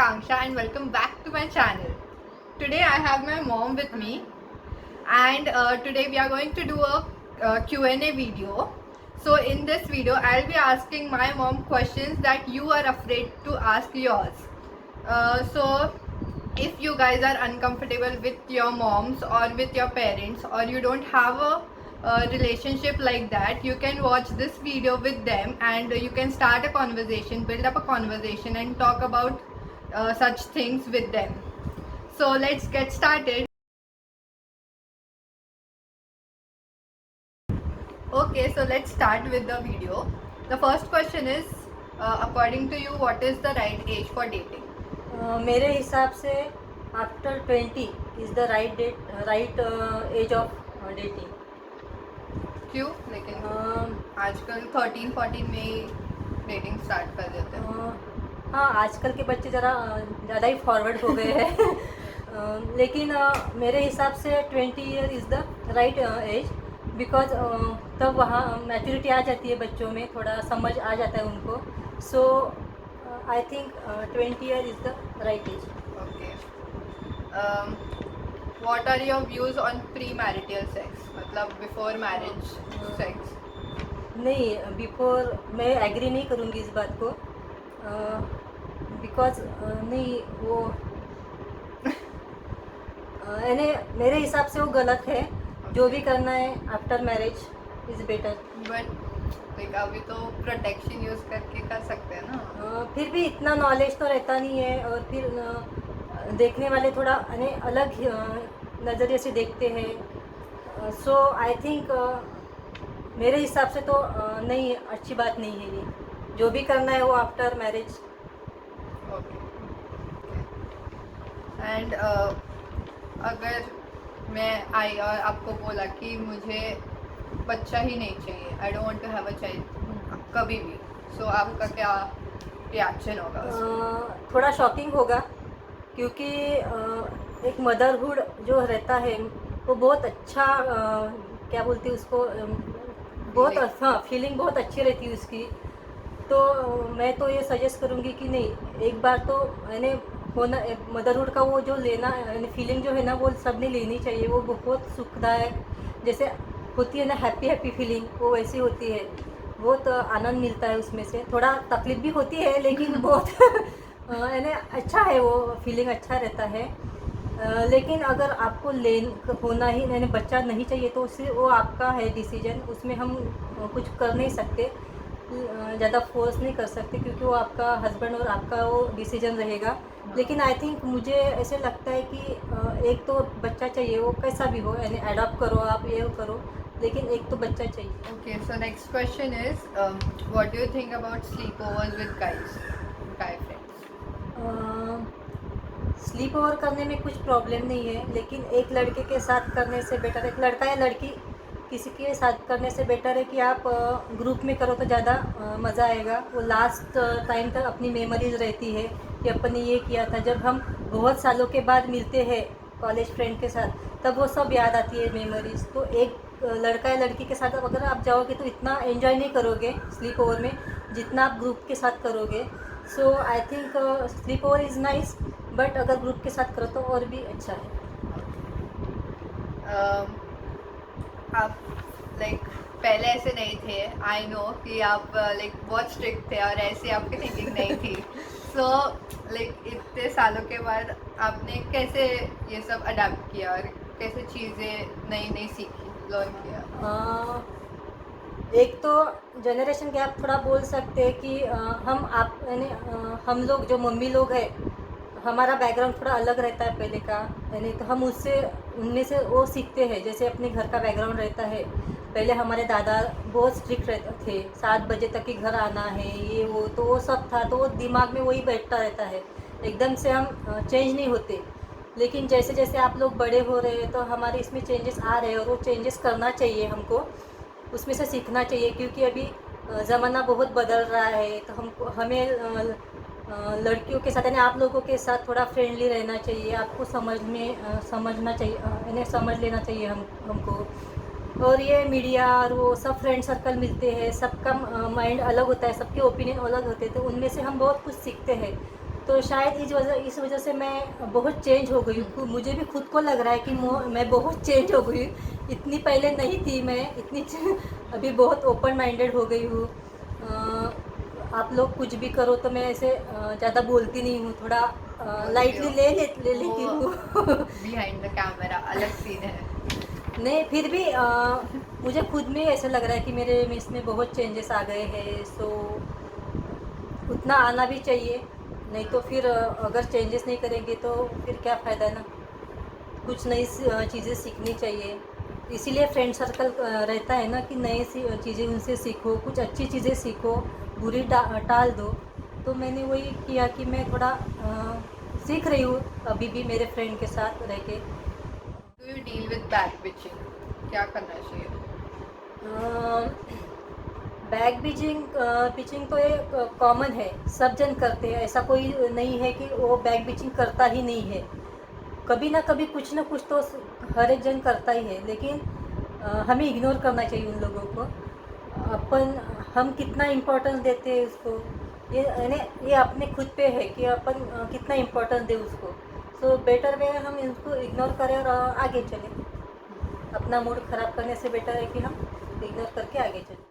Akanksha and welcome back to my channel. Today I have my mom with me and today we are going to do a Q&A video. So in this video I'll be asking my mom questions that you are afraid to ask yours. So if you guys are uncomfortable with your moms or with your parents, or you don't have a relationship like that, you can watch this video with them and you can start a conversation, build up a conversation and talk about such things with them. So let's get started. Okay, so let's start with the video. The first question is, according to you, what is the right age for dating? मेरे हिसाब से after 20 is the right age of dating. क्यों? लेकिन आजकल 13-14 में ही dating start कर देते हैं. हाँ, आजकल के बच्चे ज़रा ज़्यादा ही फॉरवर्ड हो गए हैं. लेकिन मेरे हिसाब से 20 year is the right age, because तब वहाँ मैच्योरिटी आ जाती है बच्चों में, थोड़ा समझ आ जाता है उनको. So I think 20 year is the right age. Okay. What are your views on pre-marital sex? मतलब before marriage sex. नहीं, बिफोर मैं एग्री नहीं करूँगी इस बात को, बिकॉज नहीं वो यानी मेरे हिसाब से वो गलत है. जो भी करना है after marriage is better. But अभी तो प्रोटेक्शन यूज करके कर सकते हैं ना. फिर भी इतना नॉलेज तो रहता नहीं है, और फिर देखने वाले थोड़ा यानी अलग नज़रिए से देखते हैं. सो आई थिंक मेरे हिसाब से तो नहीं, अच्छी बात नहीं है ये. जो भी करना है वो आफ्टर मैरिज. ओके. एंड अगर मैं आई और आपको बोला कि मुझे बच्चा ही नहीं चाहिए, I don't want to have a child कभी भी, सो आपका क्या रिएक्शन होगा उसमें? थोड़ा शॉकिंग होगा, क्योंकि एक मदरहुड जो रहता है वो बहुत अच्छा, क्या बोलते हैं उसको, बहुत अच्छा फीलिंग बहुत अच्छी रहती है उसकी. तो मैं तो ये सजेस्ट करूँगी कि नहीं, एक बार तो मैंने होना मदरहुड का वो जो लेना फीलिंग जो है ना, वो सब ने लेनी चाहिए. वो बहुत सुखदायक जैसे होती है ना, हैप्पी फीलिंग, वो वैसी होती है. बहुत आनंद मिलता है उसमें से. थोड़ा तकलीफ भी होती है, लेकिन बहुत यानी अच्छा है, वो फीलिंग अच्छा रहता है. लेकिन अगर आपको होना ही यानी बच्चा नहीं चाहिए, तो उससे वो आपका है डिसीजन, उसमें हम कुछ कर नहीं सकते, ज़्यादा फोर्स नहीं कर सकते, क्योंकि वो आपका हस्बैंड और आपका वो डिसीजन रहेगा. लेकिन आई थिंक मुझे ऐसे लगता है कि एक तो बच्चा चाहिए, वो कैसा भी हो, यानी अडॉप्ट करो आप, ये करो, लेकिन एक तो बच्चा चाहिए. Okay, so next question is, what do you think about sleepovers with guy friends? Sleep over करने में कुछ प्रॉब्लम नहीं है, लेकिन एक लड़के के साथ करने से बेटर, एक लड़का या लड़की किसी के साथ करने से बेटर है कि आप ग्रुप में करो तो ज़्यादा मज़ा आएगा. वो लास्ट टाइम तक अपनी मेमोरीज रहती है कि अपन ने ये किया था. जब हम बहुत सालों के बाद मिलते हैं कॉलेज फ्रेंड के साथ, तब वो सब याद आती है मेमोरीज. तो एक लड़का या लड़की के साथ अगर आप जाओगे तो इतना एंजॉय नहीं करोगे स्लीप ओवर में, जितना आप ग्रुप के साथ करोगे. So I think sleepover is nice, but अगर ग्रुप के साथ करो तो और भी अच्छा है. आप लाइक पहले ऐसे नहीं थे, आई नो कि आप लाइक बहुत स्ट्रिक्ट थे और ऐसी आपकी थिंकिंग नहीं थी. सो लाइक इतने सालों के बाद आपने कैसे ये सब अडेप्ट किया और कैसे चीज़ें नई नई सीखी, लर्न किया? एक तो जनरेशन गैप थोड़ा बोल सकते हैं कि हम लोग जो मम्मी लोग हैं, हमारा बैकग्राउंड थोड़ा अलग रहता है पहले का, यानी तो हम उनमें से वो सीखते हैं. जैसे अपने घर का बैकग्राउंड रहता है, पहले हमारे दादा बहुत स्ट्रिक्ट रहते थे, 7 बजे तक ही घर आना है, ये वो, तो वो सब था, तो वो दिमाग में वही बैठता रहता है. एकदम से हम चेंज नहीं होते. लेकिन जैसे जैसे आप लोग बड़े हो रहे हैं, तो हमारे इसमें चेंजेस आ रहे हैं, और वो चेंजेस करना चाहिए हमको, उसमें से सीखना चाहिए, क्योंकि अभी ज़माना बहुत बदल रहा है. तो हमें लड़कियों के साथ यानी आप लोगों के साथ थोड़ा फ्रेंडली रहना चाहिए. आपको समझना चाहिए, यानी समझ लेना चाहिए हमको. और ये मीडिया और वो सब फ्रेंड सर्कल मिलते हैं, सबका माइंड अलग होता है, सबके ओपिनियन अलग होते हैं, तो उनमें से हम बहुत कुछ सीखते हैं. तो शायद इस वजह से मैं बहुत चेंज हो गई हूँ। मुझे भी खुद को लग रहा है कि मैं बहुत चेंज हो गई हूँ। इतनी पहले नहीं थी मैं, अभी बहुत ओपन माइंडेड हो गई हूँ। आप लोग कुछ भी करो तो मैं ऐसे ज़्यादा बोलती नहीं हूँ, थोड़ा लाइटली ले लेती हूँ। बिहाइंड द कैमरा अलग सीन है। नहीं, फिर भी मुझे खुद में ऐसा लग रहा है कि मेरे में इसमें बहुत चेंजेस आ गए हैं। सो उतना आना भी चाहिए, नहीं तो फिर अगर चेंजेस नहीं करेंगे तो फिर क्या फ़ायदा ना। कुछ नई चीज़ें सीखनी चाहिए, इसीलिए फ्रेंड सर्कल रहता है ना कि नई चीज़ें उनसे सीखो, कुछ अच्छी चीज़ें सीखो, बुरी टाल दो। तो मैंने वही किया कि मैं थोड़ा सीख रही हूँ अभी भी मेरे फ्रेंड के साथ रह के। Do you deal with back bitching, क्या करना चाहिए? बैक बिचिंग तो एक कॉमन है, सब जन करते हैं, ऐसा कोई नहीं है कि वो बैक बिचिंग करता ही नहीं है। कभी ना कभी कुछ ना कुछ तो हर एक जन करता ही है, लेकिन हमें इग्नोर करना चाहिए उन लोगों को। हम कितना इम्पोर्टेंस देते हैं उसको, ये अपने खुद पे है कि अपन कितना इम्पोर्टेंस दे उसको। सो बेटर वे हम इसको इग्नोर करें और आगे चलें। अपना मूड ख़राब करने से बेटर है कि हम इग्नोर करके आगे चलें।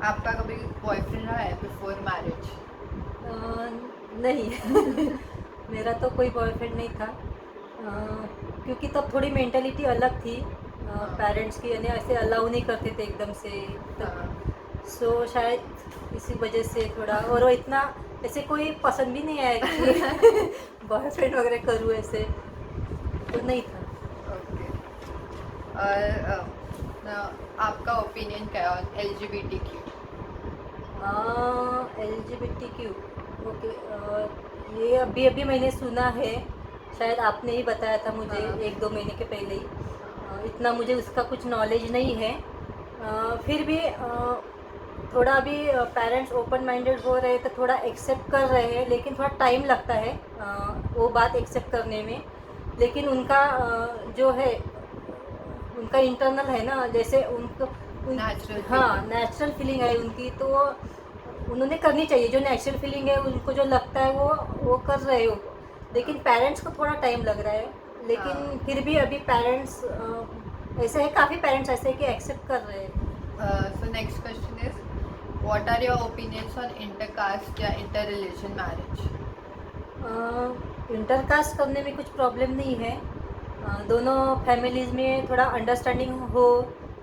आपका कभी बॉयफ्रेंड रहा है बिफोर मैरिज? नहीं। मेरा तो कोई बॉयफ्रेंड नहीं था, क्योंकि तब थोड़ी मेंटालिटी अलग थी। पेरेंट्स की यानी ऐसे अलाउ नहीं करते थे एकदम से तब। सो शायद इसी वजह से थोड़ा, और वो इतना ऐसे कोई पसंद भी नहीं आया कि बॉयफ्रेंड वगैरह करूँ, ऐसे तो नहीं था। ओके। और आपका ओपिनियन क्या है LGBTQ? LGBTQ, okay. ये अभी अभी मैंने सुना है, शायद आपने ही बताया था मुझे हाँ। 1-2 महीने के पहले ही। इतना मुझे उसका कुछ नॉलेज नहीं है। फिर भी थोड़ा अभी पेरेंट्स ओपन माइंडेड हो रहे तो थोड़ा एक्सेप्ट कर रहे हैं, लेकिन थोड़ा टाइम लगता है वो बात एक्सेप्ट करने में। लेकिन उनका जो है, उनका इंटरनल है ना, जैसे उनको Natural हाँ, feeling. नेचुरल फीलिंग है उनकी, तो वो उन्होंने करनी चाहिए। जो नेचुरल फीलिंग है उनको जो लगता है वो कर रहे हो। लेकिन पेरेंट्स को थोड़ा टाइम लग रहा है, लेकिन हाँ। फिर भी अभी पेरेंट्स ऐसे है, काफ़ी पेरेंट्स ऐसे है कि एक्सेप्ट कर रहे हैं। So next question is, what are your opinions on intercaste या interreligion marriage? इंटरकास्ट करने में कुछ प्रॉब्लम नहीं है। दोनों फैमिलीज़ में थोड़ा अंडरस्टैंडिंग हो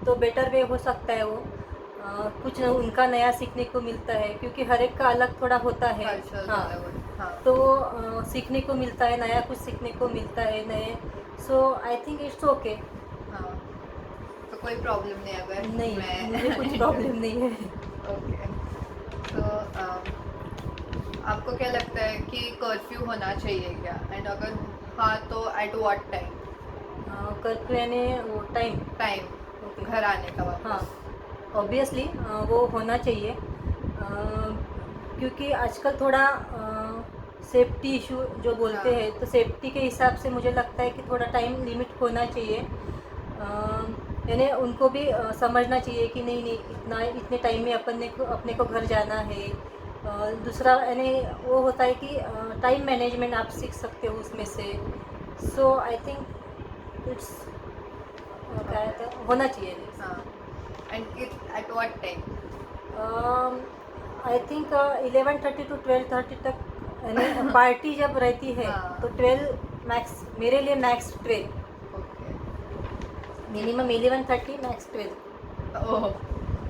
तो बेटर वे हो सकता है वो। कुछ उनका नया सीखने को मिलता है, क्योंकि हर एक का अलग थोड़ा होता है। Cultures हाँ, अलग होते, हाँ। तो सीखने को मिलता है, नया कुछ सीखने को मिलता है नए। सो आई थिंक इट्स ओके। हाँ, तो कोई प्रॉब्लम नहीं अगर नहीं, मैं मुझे कुछ प्रॉब्लम नहीं है। ओके। तो आपको क्या लगता है कि कर्फ्यू होना चाहिए क्या, एंड अगर हाँ तो एट व्हाट टाइम? कर्फ्यू यानी वो टाइम। Time okay. घर आने का हाँ, वापस। ऑब्वियसली वो होना चाहिए, क्योंकि आजकल थोड़ा सेफ्टी इशू जो बोलते हाँ। हैं, तो सेफ्टी के हिसाब से मुझे लगता है कि थोड़ा टाइम लिमिट होना चाहिए। यानी उनको भी समझना चाहिए कि नहीं नहीं, इतने टाइम में अपने को घर जाना है। दूसरा यानी वो होता है कि टाइम मैनेजमेंट आप सीख सकते हो उसमें से। सो आई थिंक इट्स क्या कहते हैं, होना चाहिए। हाँ, and at what time? I think 11:30 to 12:30 तक, यानी पार्टी जब रहती है हाँ। तो 12 मैक्स, मेरे लिए मैक्स 12, ओके। Minimum 11:30, max 12। ओह,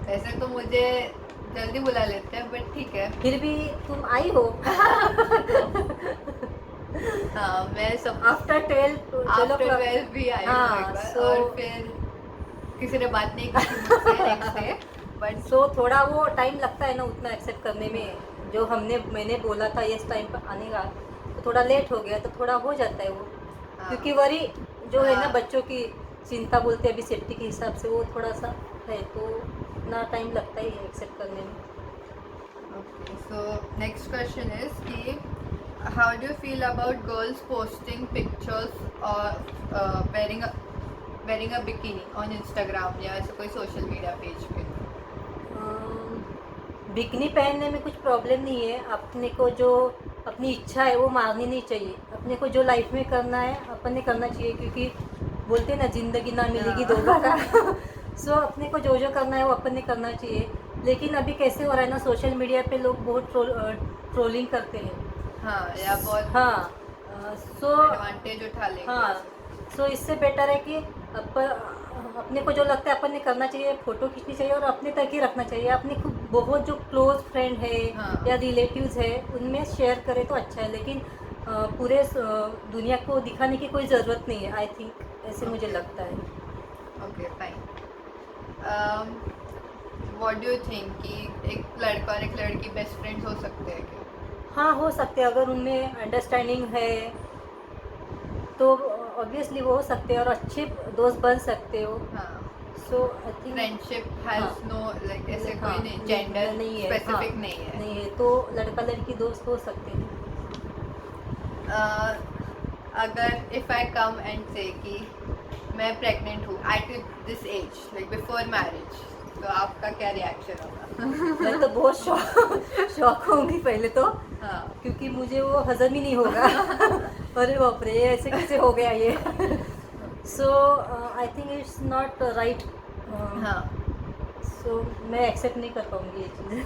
वैसे तो मुझे जल्दी बुला लेते हैं, बट ठीक है। फिर भी तुम आई हो। हाँ, मैं सब आफ्टर 12 आफ्टर 12 भी आई हूँ हाँ, एक बार, so- और फिर किसी ने बात नहीं की थी मुझसे नेक्स्ट डे, बट सो थोड़ा वो टाइम लगता है ना उतना एक्सेप्ट करने में। जो मैंने बोला था इस टाइम पर आने का, तो थोड़ा लेट हो गया, तो थोड़ा हो जाता है वो। क्योंकि वही जो है ना, हाँ। बच्चों की चिंता बोलते हैं अभी सेफ्टी के हिसाब से, वो थोड़ा सा है, तो उतना टाइम लगता ही है एक्सेप्ट करने में। Okay, so next question is कि how do you feel about girls posting pictures or wearing a bikini on Instagram या ऐसे कोई social media page पे? बिकनी पहनने में कुछ प्रॉब्लम नहीं है। अपने को जो अपनी इच्छा है वो मारनी नहीं चाहिए। अपने को जो लाइफ में करना है अपन ने करना चाहिए, क्योंकि बोलते हैं ना जिंदगी ना मिलेगी हाँ। दोबारा। सो अपने को जो जो करना है वो अपन ने करना चाहिए। लेकिन अभी कैसे हो रहा है ना, सोशल मीडिया पे लोग बहुत ट्रोलिंग करते हैं। हाँ, या बहुत हाँ, सो एडवांटेज उठा लेंगे। हाँ, सो इससे बेटर है कि अपने को जो लगता है अपन ने करना चाहिए, फ़ोटो खींचनी चाहिए और अपने तक ही रखना चाहिए। अपने खुद बहुत जो क्लोज फ्रेंड है हाँ। या रिलेटिव्स है उनमें शेयर करें तो अच्छा है, लेकिन पूरे दुनिया को दिखाने की कोई ज़रूरत नहीं है, आई थिंक ऐसे मुझे लगता है। Okay, fine. What do you think कि एक लड़का और एक लड़की बेस्ट फ्रेंड्स हो सकते हैं क्या? हाँ, हो सकते हैं, अगर उनमें अंडरस्टैंडिंग है तो ऑब्वियसली वो हो सकते हैं और अच्छे दोस्त बन सकते हो। हाँ, सो आई थिंक फ्रेंडशिप हाँ। हैज नो लाइक ऐसे हाँ, कोई नहीं, जेंडर नहीं है, स्पेसिफिक हाँ, नहीं है। नहीं है, तो लड़का लड़की दोस्त हो सकते हैं। अगर इफ आई कम एंड से कि मैं प्रेग्नेंट हूँ at this age like before marriage, तो आपका क्या रिएक्शन होगा? मैं तो बहुत शौक होंगी पहले तो, हाँ। क्योंकि मुझे वो हजम ही नहीं होगा। अरे बाप रे, ये ऐसे कैसे हो गया ये। So I think it's not right. हाँ। सो मैं एक्सेप्ट नहीं कर पाऊंगी ये चीज़।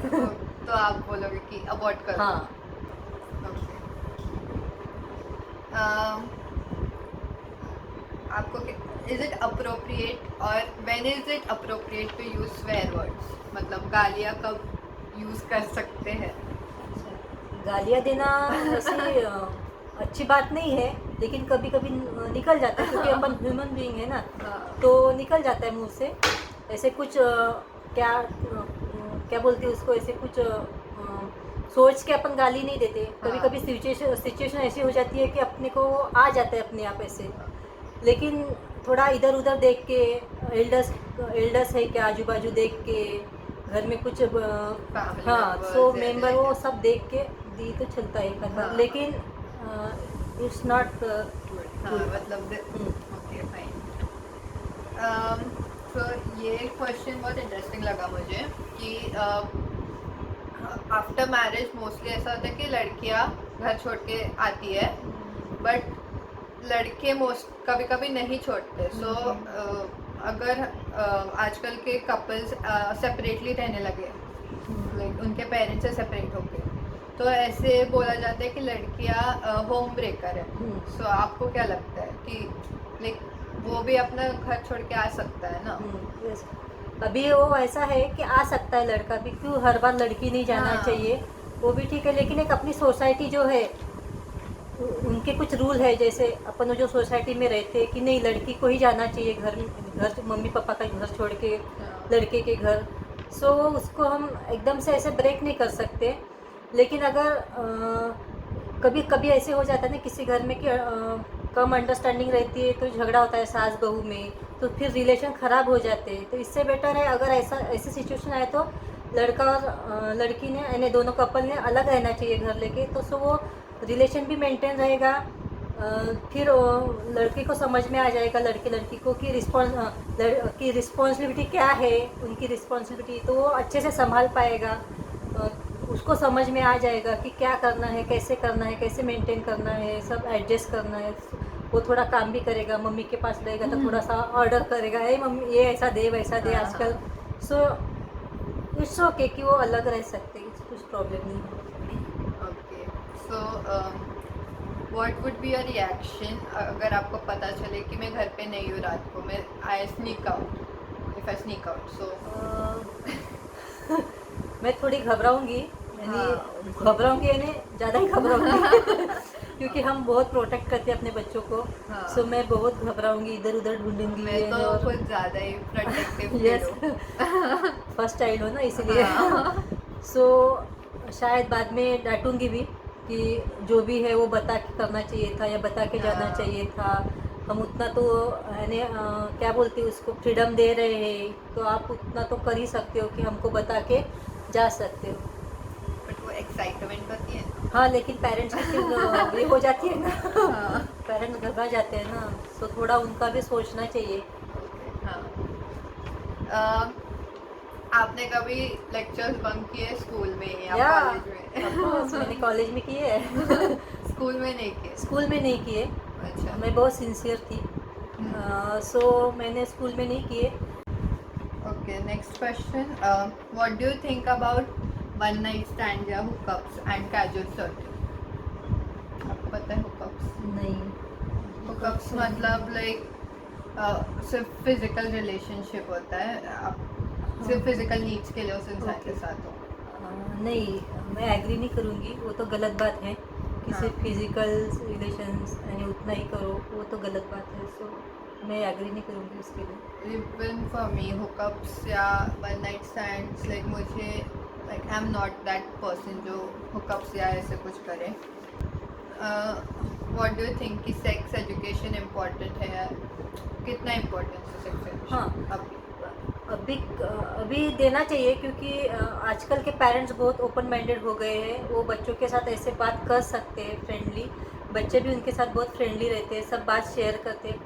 तो आप बोलोगे कि अबॉर्ट करो? हाँ, Okay. आपको इज इट अप्रोप्रिएट और when is it appropriate to use swear words, मतलब गालियाँ कब यूज कर सकते हैं? गालियाँ देना वैसे अच्छी बात नहीं है, लेकिन कभी कभी निकल जाता है, क्योंकि अपन ह्यूमन बीइंग है ना, हाँ। तो निकल जाता है मुंह से। ऐसे कुछ क्या बोलते हैं उसको, ऐसे कुछ सोच के अपन गाली नहीं देते। कभी हाँ। कभी सिचुएशन ऐसी हो जाती है कि अपने को आ जाता है अपने आप ऐसे, लेकिन थोड़ा इधर उधर देख के, एल्डर्स है क्या आजू बाजू देख के, घर में कुछ Family हाँ, members सो या मेंबर वो relatives। सब देख के दी तो चलता है करना, हाँ। लेकिन इट्स नॉट हाँ, मतलब ओके, फाइन। तो ये क्वेश्चन बहुत इंटरेस्टिंग लगा मुझे कि आफ्टर मैरिज मोस्टली ऐसा होता है कि लड़कियां घर छोड़ के आती है, बट लड़के मोस्ट कभी कभी नहीं छोड़ते। सो अगर आजकल के कपल्स सेपरेटली रहने लगे, लाइक उनके पेरेंट्स से सेपरेट होके, तो ऐसे बोला जाता है कि लड़कियां होम ब्रेकर है। सो आपको क्या लगता है कि लाइक वो भी अपना घर छोड़ के आ सकता है ना? yes. अभी वो ऐसा है कि आ सकता है लड़का भी, क्यों हर बार लड़की नहीं जाना हाँ। चाहिए, वो भी ठीक है, लेकिन एक अपनी सोसाइटी जो है उनके कुछ रूल है, जैसे अपन जो सोसाइटी में रहते हैं कि नहीं लड़की को ही जाना चाहिए घर मम्मी पापा का घर छोड़ के हाँ। लड़के के घर। सो उसको हम एकदम से ऐसे ब्रेक नहीं कर सकते, लेकिन अगर कभी कभी ऐसे हो जाता है ना किसी घर में कि कम अंडरस्टैंडिंग रहती है तो झगड़ा होता है सास बहू में, तो फिर रिलेशन ख़राब हो जाते हैं। तो इससे बेटर है अगर ऐसी सिचुएशन आए तो लड़का और लड़की ने यानी दोनों कपल ने अलग रहना चाहिए घर लेके, तो सो वो रिलेशन भी मेंटेन रहेगा। फिर लड़के को समझ में आ जाएगा, लड़की को कि की रिस्पॉन्सिबिलिटी क्या है, उनकी रिस्पॉन्सिबिलिटी तो वो अच्छे से संभाल पाएगा। उसको समझ में आ जाएगा कि क्या करना है, कैसे मेंटेन करना है, सब एडजस्ट करना है। वो थोड़ा काम भी करेगा, मम्मी के पास रहेगा तो थोड़ा सा ऑर्डर करेगा, ए मम्मी ये ऐसा दे वैसा दे हाँ, आजकल। सो इट्स ओके कि वो अलग रह सकते हैं, कुछ प्रॉब्लम नहीं है। Okay, so what would be your reaction अगर आपको पता चले कि मैं घर पे नहीं हूँ रात को, मैं I sneak out, if I sneak out, so मैं थोड़ी घबराऊंगी, यानी हाँ। घबराऊंगी यानी ज़्यादा ही घबराऊंगी। क्योंकि हम बहुत प्रोटेक्ट करते हैं अपने बच्चों को। हाँ। सो मैं बहुत घबराऊंगी, इधर उधर ढूंढूंगी। मैं तो और कुछ ज़्यादा ही प्रोटेक्टिव यस, फर्स्ट चाइल्ड हो ना इसलिए। हाँ। सो शायद बाद में डांटूंगी भी कि जो भी है वो बता के करना चाहिए था या बता के जाना हाँ। चाहिए था। हम उतना तो यानी क्या बोलते हैं उसको, फ्रीडम दे रहे हैं, तो आप उतना तो कर ही सकते हो कि हमको बता के जा सकते हो। बट वो एक्साइटमेंट होती है ना। हाँ, लेकिन पेरेंट्स की फिर ये हो जाती है ना। हाँ। पेरेंट्स घबरा जाते हैं ना, तो थोड़ा उनका भी सोचना चाहिए। हाँ। आपने कभी लेक्चर्स बंक किए स्कूल में या या कॉलेज मैंने में? कॉलेज में किए है। स्कूल में नहीं किए? स्कूल में नहीं किए, अच्छा। मैं बहुत सिंसियर थी, सो मैंने स्कूल में नहीं किए। Okay, next question. What do you think about one night stand या hookups and casual flirting? आपको पता है hookups? नहीं, Hookups मतलब like सिर्फ फिजिकल रिलेशनशिप होता है, आप सिर्फ फिजिकल नीड्स के लिए उस इंसान के Okay. साथ हो। नहीं, मैं एग्री नहीं करूँगी, वो तो गलत बात है कि हाँ। सिर्फ फिजिकल रिलेशंस यानी उतना ही करो, वो तो गलत बात है। सो मैं एग्री नहीं करूँगी उसके लिए। Even for me, hookups या one night stands, like मुझे like I'm not that person जो hookups या ऐसे कुछ करे। What do you think कि सेक्स एजुकेशन इम्पोर्टेंट है या कितना इम्पोर्टेंट है सेक्स एजुकेशन? हाँ। अभी अभी देना चाहिए, क्योंकि आजकल के पेरेंट्स बहुत ओपन माइंडेड हो गए हैं, वो बच्चों के साथ ऐसे बात कर सकते हैं फ्रेंडली, बच्चे भी उनके साथ बहुत फ्रेंडली रहते हैं, सब बात शेयर करते हैं।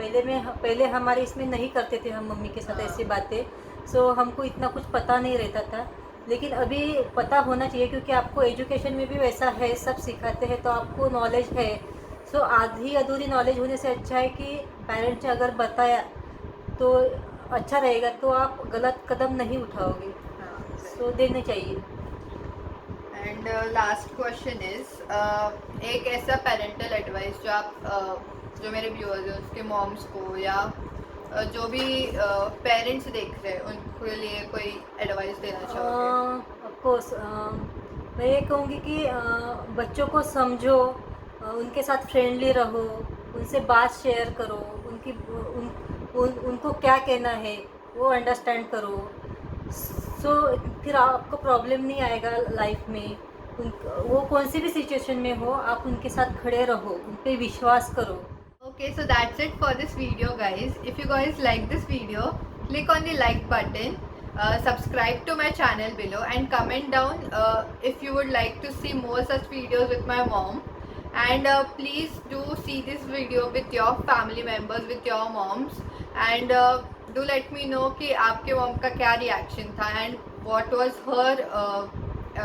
पहले हमारे इसमें नहीं करते थे हम मम्मी के साथ हाँ। ऐसी बातें, सो हमको इतना कुछ पता नहीं रहता था, लेकिन अभी पता होना चाहिए, क्योंकि आपको एजुकेशन में भी वैसा है, सब सिखाते हैं, तो आपको नॉलेज है। सो आधी अधूरी नॉलेज होने से अच्छा है कि पेरेंट्स ने अगर बताया तो अच्छा रहेगा, तो आप गलत कदम नहीं उठाओगे, हाँ। सो देने चाहिए। एंड लास्ट क्वेश्चन इज एक ऐसा पेरेंटल एडवाइस जो आप जो मेरे व्यूअर्स हैं उसके मॉम्स को या जो भी पेरेंट्स देख रहे हैं उनके लिए कोई एडवाइस देना चाहोगे? ऑफकोर्स मैं ये कहूँगी कि बच्चों को समझो, उनके साथ फ्रेंडली रहो, उनसे बात शेयर करो, उनको क्या कहना है वो अंडरस्टैंड करो, सो फिर आपको प्रॉब्लम नहीं आएगा लाइफ में। वो कौन सी भी सिचुएशन में हो, आप उनके साथ खड़े रहो, उन पे विश्वास करो। Okay, so that's it for this video, guys. If you guys like this video, click on the like button, subscribe to my channel below, and comment down if you would like to see more such videos with my mom. And please do see this video with your family members, with your moms, and do let me know कि आपके mom का क्या reaction था and what was her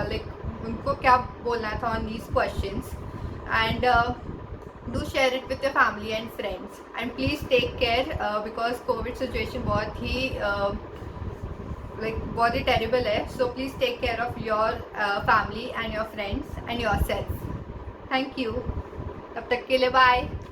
like उनको क्या बोलना था on these questions. And do share it with your family and friends, and please take care because COVID situation बहुत ही बहुत ही terrible है, so please take care of your family and your friends and yourself. Thank you. तब तक के लिए bye.